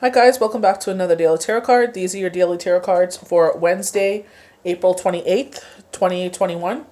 Hi guys, welcome back to another daily tarot card. These are your daily tarot cards for Wednesday, April 28th, 2021.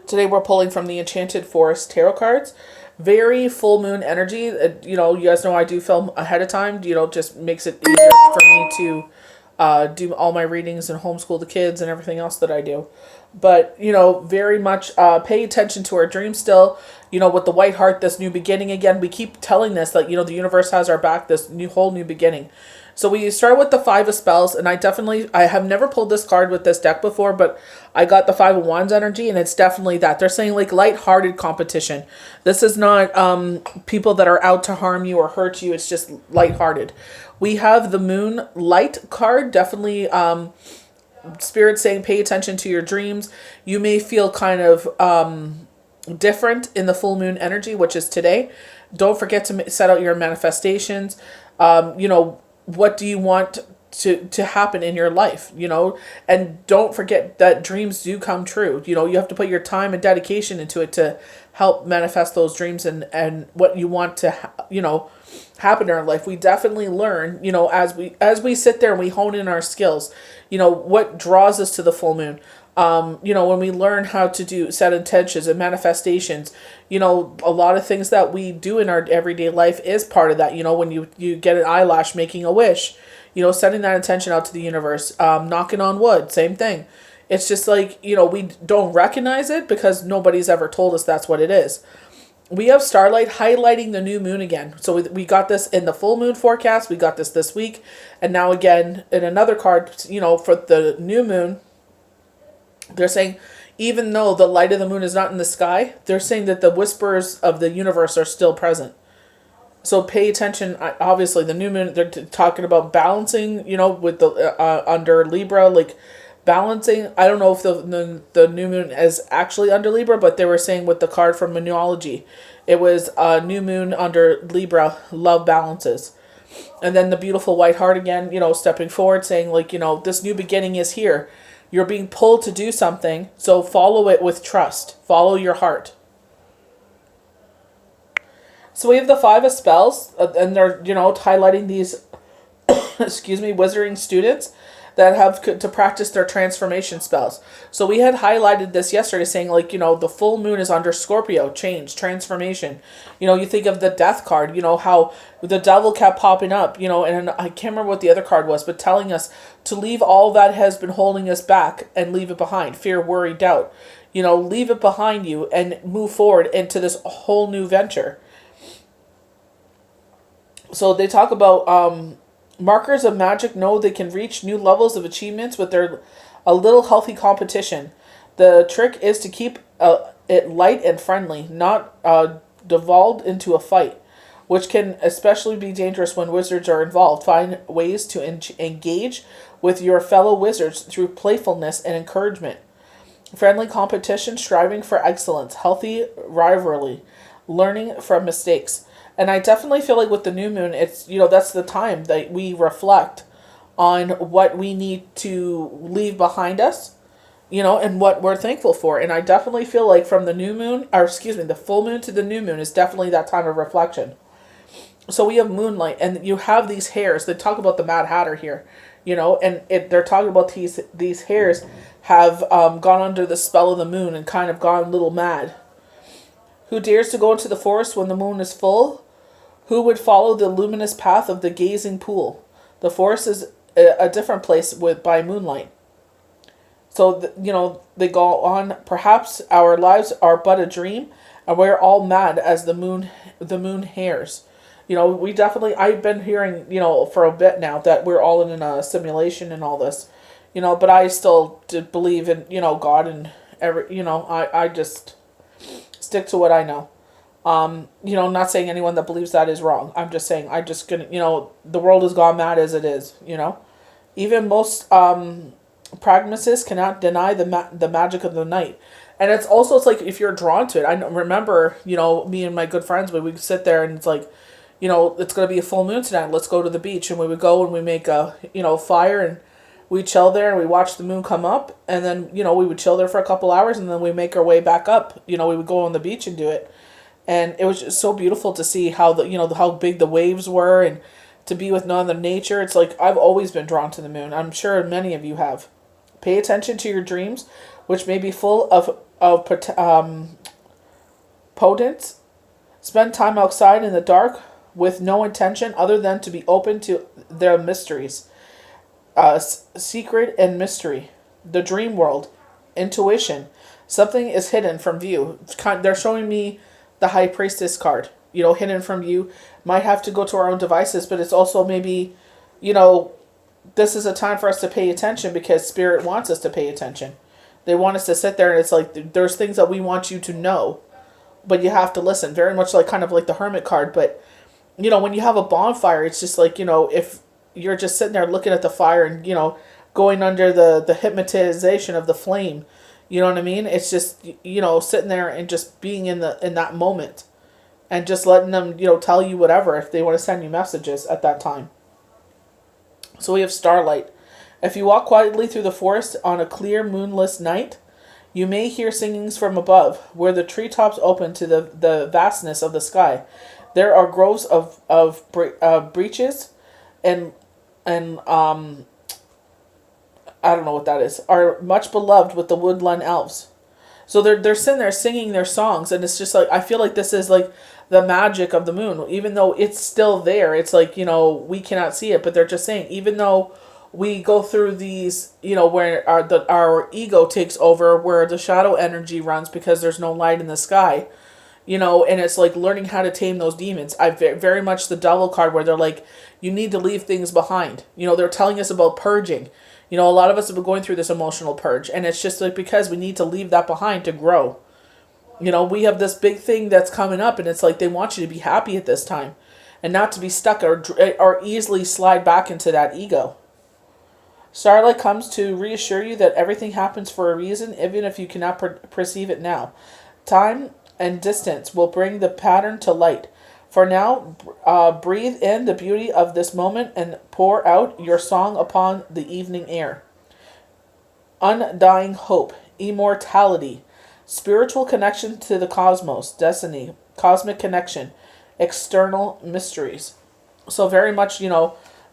Today we're pulling from the Enchanted Forest tarot cards. Very full moon energy. You guys know I do film ahead of time. Just makes it easier for me to do all my readings and homeschool the kids and everything else that I do. But, very much pay attention to our dreams still. With the white heart, this new beginning again. We keep telling this that, the universe has our back, this whole new beginning. So we start with the Five of Spells, and I have never pulled this card with this deck before, but I got the Five of Wands energy, and it's definitely that. They're saying like light-hearted competition. This is not people that are out to harm you or hurt you. It's just light-hearted. We have the Moon Light card, definitely Spirit saying pay attention to your dreams. You may feel kind of different in the full moon energy, which is today. Don't forget to set out your manifestations. What do you want to happen in your life, and don't forget that dreams do come true. You have to put your time and dedication into it to help manifest those dreams and what you want to happen in our life. We definitely learn, as we sit there and we hone in our skills, what draws us to the full moon. When we learn how to set intentions and manifestations, a lot of things that we do in our everyday life is part of that. When you get an eyelash, making a wish, sending that intention out to the universe, knocking on wood, same thing. It's just like, we don't recognize it because nobody's ever told us that's what it is. We have starlight highlighting the new moon again. So we got this in the full moon forecast. We got this week. And now again, in another card, for the new moon, they're saying, even though the light of the moon is not in the sky, they're saying that the whispers of the universe are still present. So pay attention. Obviously, the new moon, they're talking about balancing, with the under Libra, like balancing. I don't know if the new moon is actually under Libra, but they were saying with the card from Moonology, it was new moon under Libra, love balances. And then the beautiful white heart again, stepping forward, saying like, this new beginning is here. You're being pulled to do something, so follow it with trust. Follow your heart. So we have the Five of Spells, and they're, highlighting these, wizarding students that have to practice their transformation spells. So we had highlighted this yesterday saying like, the full moon is under Scorpio, change, transformation. You think of the death card, how the devil kept popping up, and I can't remember what the other card was, but telling us to leave all that has been holding us back and leave it behind. Fear, worry, doubt. Leave it behind you and move forward into this whole new venture. So they talk about markers of magic know they can reach new levels of achievements with a little healthy competition. The trick is to keep it light and friendly, not devolved into a fight, which can especially be dangerous when wizards are involved. Find ways to engage with your fellow wizards through playfulness and encouragement. Friendly competition, striving for excellence, healthy rivalry, learning from mistakes. And I definitely feel like with the new moon, it's, that's the time that we reflect on what we need to leave behind us, and what we're thankful for. And I definitely feel like from the new moon, the full moon to the new moon is definitely that time of reflection. So we have moonlight, and you have these hairs. They talk about the Mad Hatter here, they're talking about these hairs have gone under the spell of the moon and kind of gone a little mad. Who dares to go into the forest when the moon is full? Who would follow the luminous path of the gazing pool? The forest is a different place by moonlight. So, they go on, perhaps our lives are but a dream, and we're all mad as the moon hairs. I've been hearing, for a bit now that we're all in a simulation and all this, but I still did believe in, God and I just stick to what I know. Not saying anyone that believes that is wrong. I'm just saying, the world has gone mad as it is, Even most pragmatists cannot deny the magic of the night. And it's like if you're drawn to it. I remember, me and my good friends, we would sit there and it's like, it's going to be a full moon tonight. Let's go to the beach. And we would go and we make a, fire and we chill there and we watch the moon come up. And then, we would chill there for a couple hours and then we make our way back up. We would go on the beach and do it. And it was just so beautiful to see how how big the waves were, and to be with Mother Nature. It's like I've always been drawn to the moon. I'm sure many of you have. Pay attention to your dreams, which may be full of potence. Spend time outside in the dark with no intention other than to be open to their mysteries. Secret and mystery. The dream world. Intuition. Something is hidden from view. They're showing me the High Priestess card. Hidden from view. Might have to go to our own devices, but it's also maybe, this is a time for us to pay attention because Spirit wants us to pay attention. They want us to sit there, and it's like there's things that we want you to know, but you have to listen. Very much like kind of like the Hermit card, but when you have a bonfire, it's just like, if you're just sitting there looking at the fire and, going under the hypnotization of the flame, you know what I mean? It's just, sitting there and just being in that moment and just letting them, tell you whatever if they want to send you messages at that time. So we have starlight. If you walk quietly through the forest on a clear moonless night, you may hear singings from above, where the treetops open to the vastness of the sky. There are groves of breeches and I don't know what that is, are much beloved with the woodland elves. So they're sitting there singing their songs, and it's just like, I feel like this is like the magic of the moon. Even though it's still there, it's like, we cannot see it, but they're just saying, even though we go through these, where our ego takes over, where the shadow energy runs because there's no light in the sky, and it's like learning how to tame those demons. I very much the devil card, where they're like, you need to leave things behind. They're telling us about purging. A lot of us have been going through this emotional purge, and it's just like because we need to leave that behind to grow. We have this big thing that's coming up, and it's like they want you to be happy at this time and not to be stuck or easily slide back into that ego. Starlight comes to reassure you that everything happens for a reason, even if you cannot perceive it now. Time and distance will bring the pattern to light. For now, breathe in the beauty of this moment and pour out your song upon the evening air. Undying hope, immortality, spiritual connection to the cosmos, destiny, cosmic connection, external mysteries. So very much,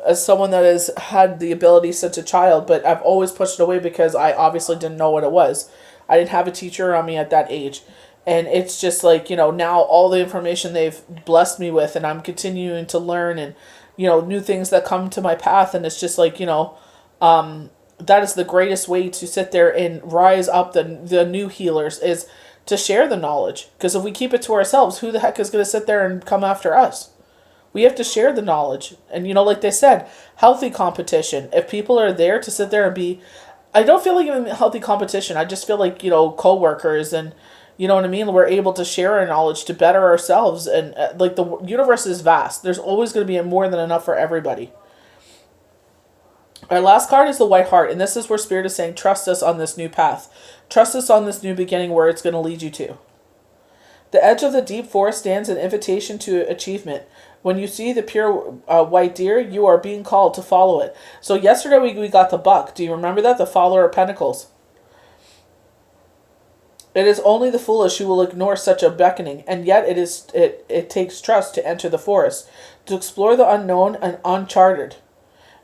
as someone that has had the ability since a child, but I've always pushed it away because I obviously didn't know what it was. I didn't have a teacher around me at that age. And it's just like, now all the information they've blessed me with, and I'm continuing to learn, and, new things that come to my path. And it's just like, that is the greatest way to sit there and rise up the new healers, is to share the knowledge. Because if we keep it to ourselves, who the heck is going to sit there and come after us? We have to share the knowledge. And, like they said, healthy competition. If people are there to sit there and be, I don't feel like even healthy competition. I just feel like, co-workers, and, you know what I mean? We're able to share our knowledge to better ourselves. And like the universe is vast. There's always going to be more than enough for everybody. Our last card is the White Heart. And this is where Spirit is saying, trust us on this new path. Trust us on this new beginning where it's going to lead you to. The edge of the deep forest stands an invitation to achievement. When you see the pure white deer, you are being called to follow it. So yesterday we got the buck. Do you remember that? The Follower of Pentacles. It is only the foolish who will ignore such a beckoning, and yet it takes trust to enter the forest, to explore the unknown and uncharted.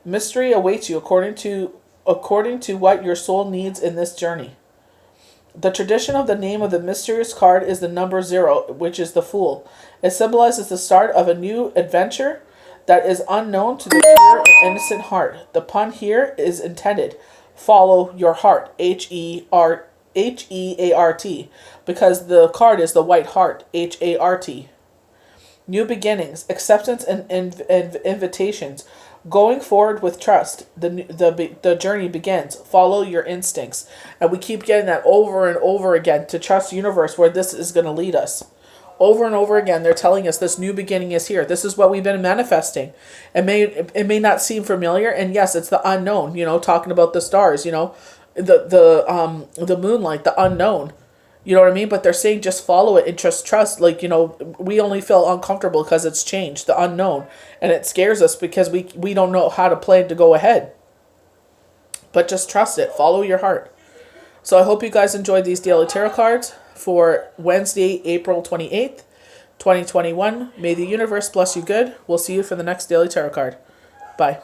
Mystery awaits you according to what your soul needs in this journey. The tradition of the name of the mysterious card is the number 0, which is the Fool. It symbolizes the start of a new adventure that is unknown to the pure and innocent heart. The pun here is intended. Follow your heart. Heart, because the card is the White Heart, Heart. New beginnings, acceptance, and invitations. Going forward with trust, the journey begins. Follow your instincts. And we keep getting that over and over again, to trust the universe where this is going to lead us. Over and over again, they're telling us this new beginning is here. This is what we've been manifesting. It may not seem familiar, and yes, it's the unknown, talking about the stars, the moonlight, the unknown. You know what I mean? But they're saying just follow it and just trust. Like, we only feel uncomfortable because it's changed, the unknown. And it scares us because we don't know how to plan to go ahead. But just trust it. Follow your heart. So I hope you guys enjoyed these daily tarot cards for Wednesday, April 28th. 2021. May the universe bless you good. We'll see you for the next daily tarot card. Bye.